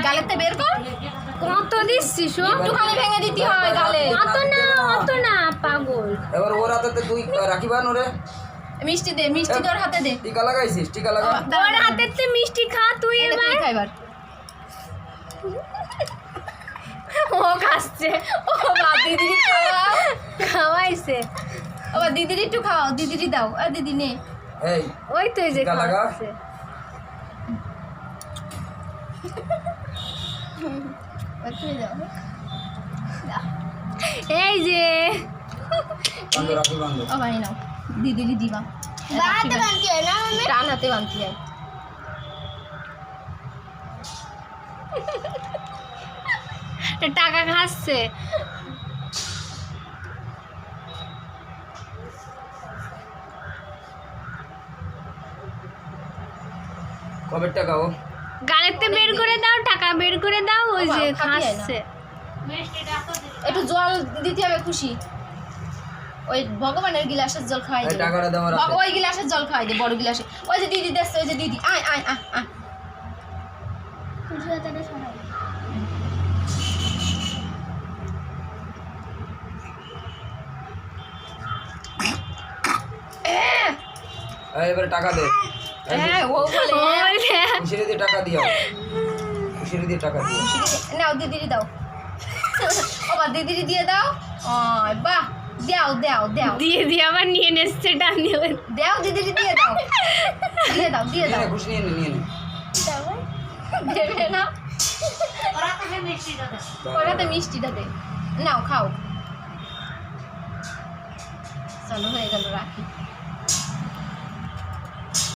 গালেতে বের কর। কত দিচ্ছিস একটু খালি ভেঙে দিতে হয় গালে। অত না পাগল। এবার ওর হাতে তুই রাখি বান ওরে। মিষ্টি দে, মিষ্টি তোর হাতে দে। টিকা লাগাইছিস? টিকা লাগা। ওর হাতেতে মিষ্টি খা তুই এবার। খাইবার ও খাচ্ছে। ও মা দিদি খাওয়াইছে। ও দিদির একটু খাও, দিদির দাও। আর দিদি নে। এই ওই তো এই যে টিকা লাগা। খাওয়াচ্ছে। এই যে বন্ধ রাখি বন্ধ। ও ভাই নাও, দিদির দিবা। বাহাতে বানতি হয় না আমি? টান হাতে বানতি হয়। টাকা খাচ্ছে। কবে টাকা ও? গালেতে বের করে দাও, টাকা বের করে দাও। ওই যে বাবা, খাতি হয় না। খাচ্ছে। একটু জল দিতে হবে খুশি। ওই ভগবানের গিলাসের জল খাওয়াই এই দে। টাকাটা দাও আমার হাতে। ওই গিলাসের জল খাওয়াই দে, বড় গিলাসে। ওই যে দিদি দেখছে, ওই যে দিদি। আয় আয় আয় আয়। এবারে টাকা দে। হ্যাঁ ও বলে খুশিরে দিয়ে টাকা দিও। খুশিরে দিয়ে টাকা দিও। নাও দিদির দাও। বাবা দিদির দিয়ে দাও। ওই বাহ, দাও দাও দাও দিয়ে দিয়ে আবার নিয়ে নেচ্ছে টান দিয়ে। দাও, দিদির দিয়ে দাও। দিয়ে দাও, দিয়ে নিয়ে দাও। নে, খুশি নিয়ে নে, নিয়ে নে। দেবে না, ওরাতে মিষ্টিটা দে। নাও খাও। চলো হয়ে গেল, রাখি।